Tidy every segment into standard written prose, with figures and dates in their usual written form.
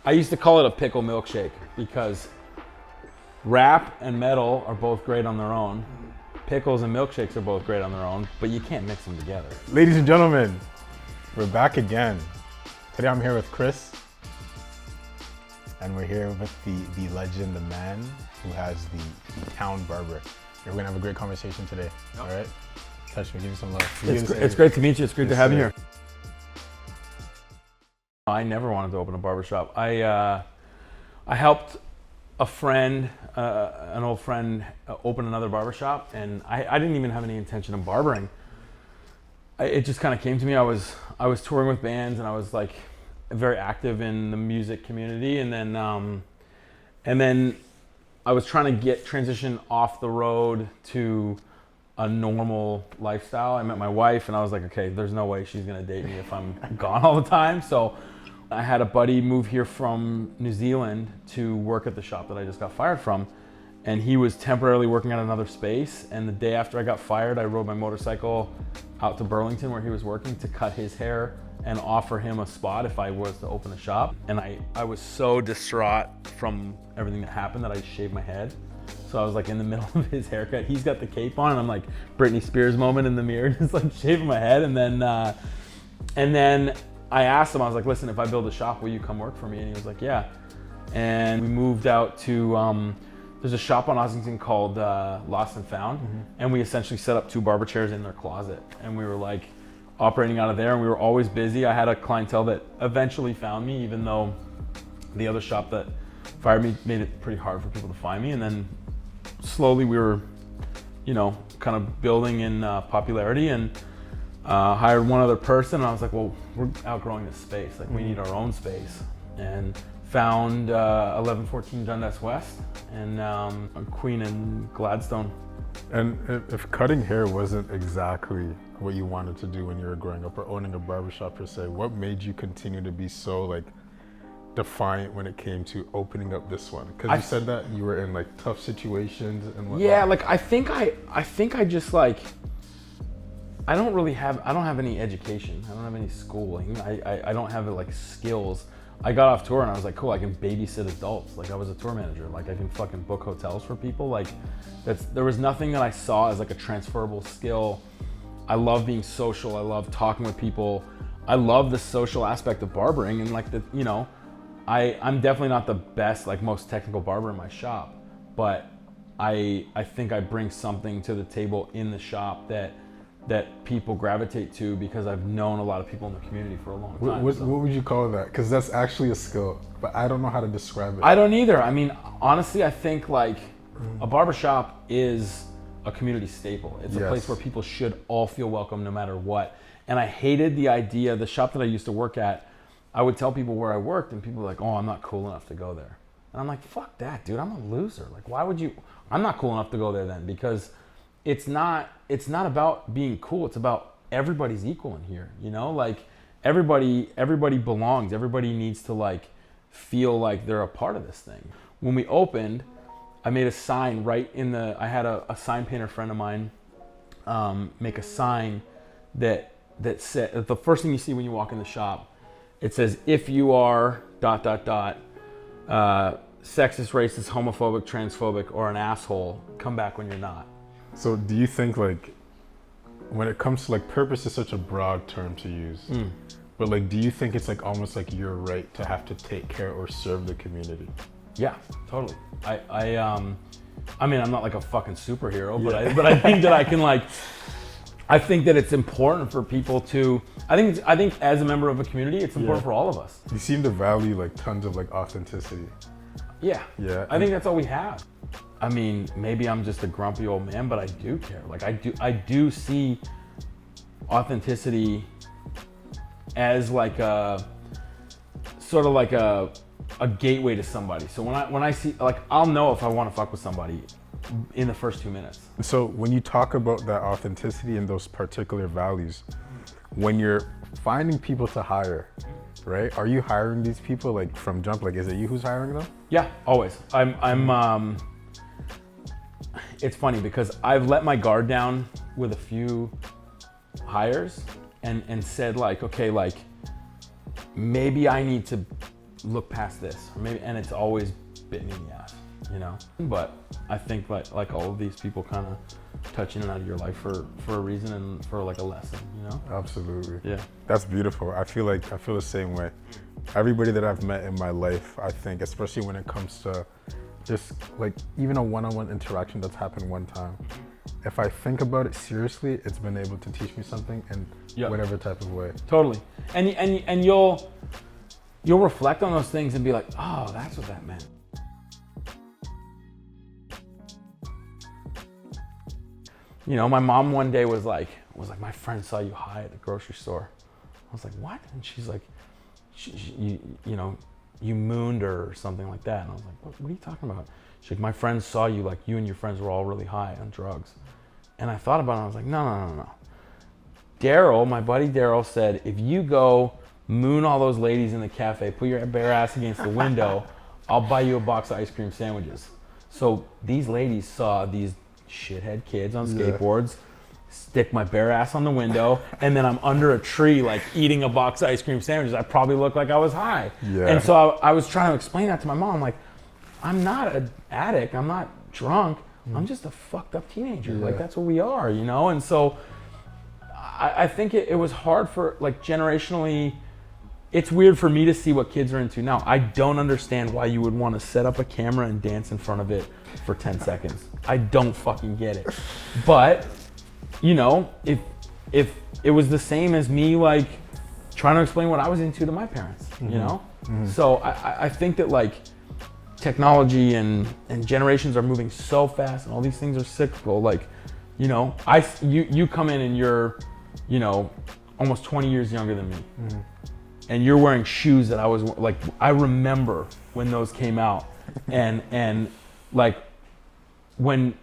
I used to call it a pickle milkshake because rap and metal are both great on their own. Pickles and milkshakes are both great on their own, but you can't mix them together. Ladies and gentlemen, we're back again. Today I'm here with Chris, and we're here with the legend, the man who has the Town Barber. We're gonna have a great conversation today. Yep. All right, touch me, give me some love. It's great to meet you. It's great to have you here. I never wanted to open a barbershop. I helped a friend, an old friend, open another barbershop, and I didn't even have any intention of barbering. It just kind of came to me. I was touring with bands, and I was like very active in the music community, and then I was trying to transition off the road to a normal lifestyle. I met my wife, and I was like, okay, there's no way she's gonna date me if I'm gone all the time. So I had a buddy move here from New Zealand to work at the shop that I just got fired from, and he was temporarily working at another space. And the day after I got fired, I rode my motorcycle out to Burlington where he was working to cut his hair and offer him a spot if I was to open a shop. And I was so distraught from everything that happened that I shaved my head. So I was like in the middle of his haircut. He's got the cape on, and I'm like Britney Spears moment in the mirror, just like shaving my head. And then I asked him, I was like, listen, if I build a shop, will you come work for me? And he was like, yeah. And we moved out to, there's a shop on Ossington called Lost and Found. Mm-hmm. And we essentially set up 2 barber chairs in their closet. And we were like operating out of there, and we were always busy. I had a clientele that eventually found me, even though the other shop that fired me made it pretty hard for people to find me. And then slowly we were, kind of building in popularity, and hired one other person, and I was like, well, we're outgrowing this space. Like, we need our own space. And found 1114 Dundas West and Queen and Gladstone. And if cutting hair wasn't exactly what you wanted to do when you were growing up or owning a barbershop per se, what made you continue to be so like defiant when it came to opening up this one? Because you said that you were in like tough situations and whatnot. Yeah, like I think I just like, I don't have any education. I don't have any schooling. I don't have like skills. I got off tour and I was like, cool, I can babysit adults. Like, I was a tour manager. Like, I can fucking book hotels for people. Like, there was nothing that I saw as like a transferable skill. I love being social. I love talking with people. I love the social aspect of barbering, and like I'm definitely not the best, like most technical barber in my shop, but I think I bring something to the table in the shop that people gravitate to, because I've known a lot of people in the community for a long time. What would you call that? Because that's actually a skill, but I don't know how to describe it. I don't either. I mean, honestly, I think like a barbershop is a community staple. It's a place where people should all feel welcome no matter what. And I hated the idea, the shop that I used to work at, I would tell people where I worked, and people were like, oh, I'm not cool enough to go there. And I'm like, fuck that, dude, I'm a loser. Like, why would you? I'm not cool enough to go there then, because it's not about being cool. It's about everybody's equal in here, like everybody belongs. Everybody needs to like feel like they're a part of this thing. When we opened, I made a sign I had a sign painter friend of mine make a sign that said, the first thing you see when you walk in the shop, it says, if you are ... sexist, racist, homophobic, transphobic, or an asshole, come back when you're not. So do you think like, when it comes to like, purpose is such a broad term to use, but like, do you think it's like almost like your right to have to take care or serve the community? Yeah, totally. I mean, I'm not like a fucking superhero, but I think that I can like, I think that it's important for people to, I think as a member of a community, it's important for all of us. You seem to value like tons of like authenticity. Yeah. Yeah. I think that's all we have. I mean, maybe I'm just a grumpy old man, but I do care. Like, I do see authenticity as like a sort of like a gateway to somebody. So when I see, like, I'll know if I want to fuck with somebody in the first 2 minutes. So when you talk about that authenticity and those particular values, when you're finding people to hire, right? Are you hiring these people like from jump? Like, is it you who's hiring them? Yeah, always. I'm it's funny because I've let my guard down with a few hires and said like, okay, like maybe I need to look past this, or maybe, and it's always bitten me in the ass, you know. But I think like all of these people kind of touch in and out of your life for a reason and for like a lesson, you know. Absolutely. Yeah. That's beautiful. I feel the same way. Everybody that I've met in my life, I think, especially when it comes to just like even a one-on-one interaction that's happened one time, if I think about it seriously, it's been able to teach me something in whatever type of way. Totally. And you'll reflect on those things and be like, oh, that's what that meant. You know, my mom one day was like, my friend saw you high at the grocery store. I was like, what? And she's like, you know, you mooned her or something like that. And I was like, what are you talking about? She's like, my friends saw you, like you and your friends were all really high on drugs. And I thought about it, and I was like, no. Daryl, my buddy Daryl said, if you go moon all those ladies in the cafe, put your bare ass against the window, I'll buy you a box of ice cream sandwiches. So these ladies saw these shithead kids on skateboards, stick my bare ass on the window, and then I'm under a tree like eating a box of ice cream sandwiches. I probably look like I was high. Yeah. And so I was trying to explain that to my mom, like, I'm not an addict, I'm not drunk, I'm just a fucked up teenager. Like that's what we are, you know? And so I think it was hard for, like, generationally, it's weird for me to see what kids are into now. I don't understand why you would want to set up a camera and dance in front of it for 10 seconds. I don't fucking get it. But, you know, if it was the same as me, like, trying to explain what I was into to my parents, you know? So I think that, like, technology and generations are moving so fast and all these things are cyclical. Like, you know, you come in and you're, you know, almost 20 years younger than me. And you're wearing shoes that I was like, I remember when those came out. and like when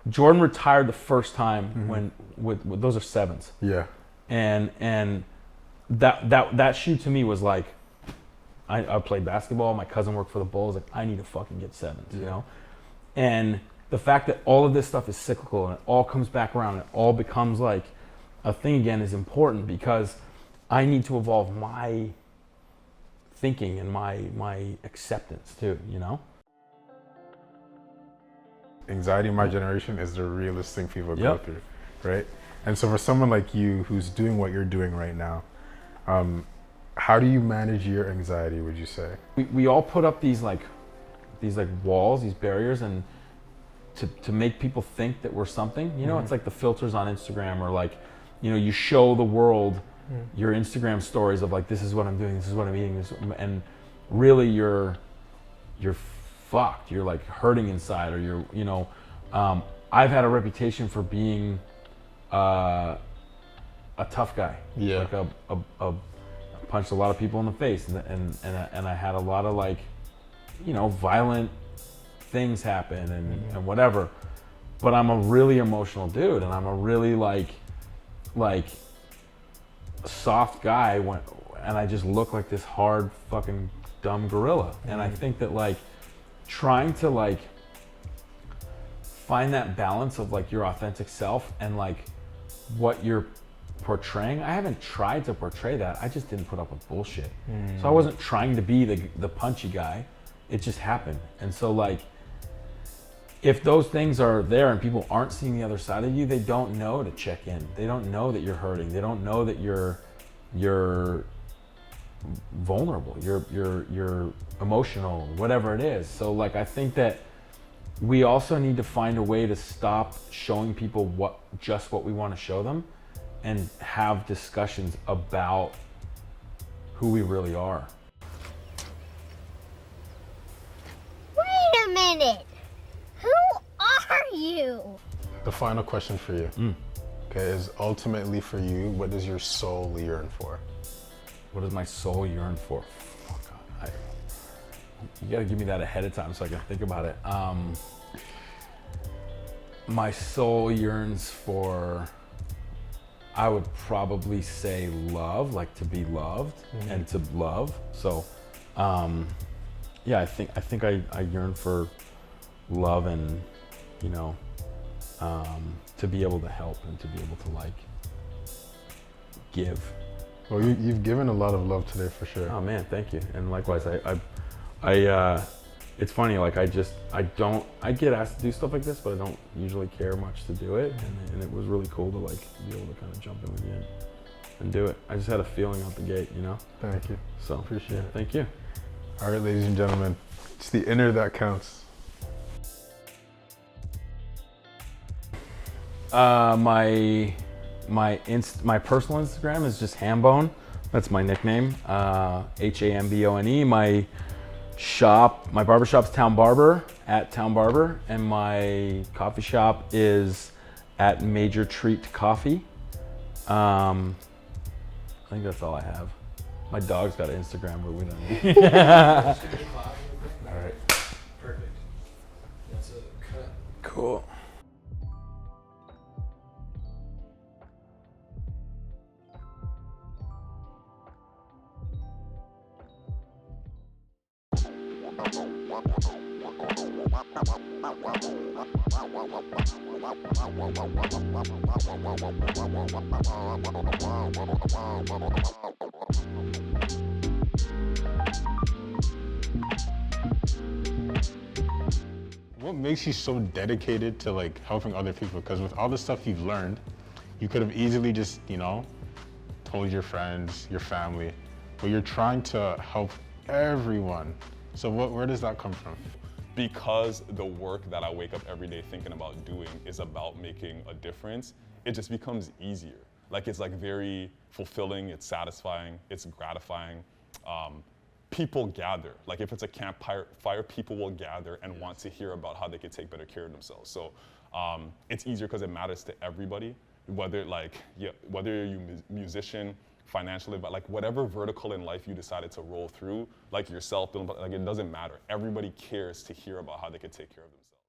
Jordan retired the first time, when with those are 7s. Yeah. And that shoe to me was like, I played basketball, my cousin worked for the Bulls, like I need to fucking get 7s, you know? And the fact that all of this stuff is cyclical and it all comes back around, it all becomes like a thing again is important, because I need to evolve my thinking and my acceptance too, you know? Anxiety in my generation is the realest thing people go through, right? And so for someone like you who's doing what you're doing right now, how do you manage your anxiety, would you say? We all put up these walls, these barriers, and to make people think that we're something, you know? It's like the filters on Instagram, or like, you know, you show the world your Instagram stories of like, this is what I'm doing, this is what I'm eating, and really you're fucked. You're like hurting inside, or you're, you know, I've had a reputation for being a tough guy. Yeah. Like I punched a lot of people in the face, and I had a lot of, like, you know, violent things happen and whatever. But I'm a really emotional dude, and I'm a really like soft guy, and I just look like this hard fucking dumb gorilla. And I think that, like, trying to, like, find that balance of, like, your authentic self and, like, what you're portraying. I haven't tried to portray that. I just didn't put up with bullshit. So I wasn't trying to be the punchy guy. It just happened. And so, like, if those things are there and people aren't seeing the other side of you, they don't know to check in. They don't know that you're hurting. They don't know that you're vulnerable. You're emotional, whatever it is. So, like, I think that we also need to find a way to stop showing people what we want to show them, and have discussions about who we really are. Wait a minute. Who are you? The final question for you, okay, is ultimately for you, what does your soul yearn for? What does my soul yearn for? Oh God, you gotta give me that ahead of time so I can think about it. My soul yearns for, I would probably say love, like to be loved and to love. So, yeah, I think I yearn for love, and, you know, to be able to help and to be able to, like, give Well, you've given a lot of love today for sure. Oh man, thank you. And likewise, it's funny. Like I get asked to do stuff like this, but I don't usually care much to do it. And it was really cool to like be able to kind of jump in with you and do it. I just had a feeling out the gate, you know. Thank you. So Appreciate it. Thank you. All right, ladies and gentlemen, it's the inner that counts. My personal Instagram is just Hambone. That's my nickname. Hambone. My barbershop's Town Barber at Town Barber, and my coffee shop is at Major Treat Coffee. I think that's all I have. My dog's got an Instagram, but we don't need. All right. Perfect. That's a cut. Cool. What makes you so dedicated to like helping other people? Because with all the stuff you've learned, you could have easily just, told your friends, your family, but you're trying to help everyone. So where does that come from? Because the work that I wake up every day thinking about doing is about making a difference, it just becomes easier. Like it's like very fulfilling, it's satisfying, it's gratifying. People gather. Like if it's a campfire, people will gather and want to hear about how they can take better care of themselves. So it's easier because it matters to everybody, whether you're a musician, financially, but like whatever vertical in life you decided to roll through, like yourself, like it doesn't matter. Everybody cares to hear about how they can take care of themselves.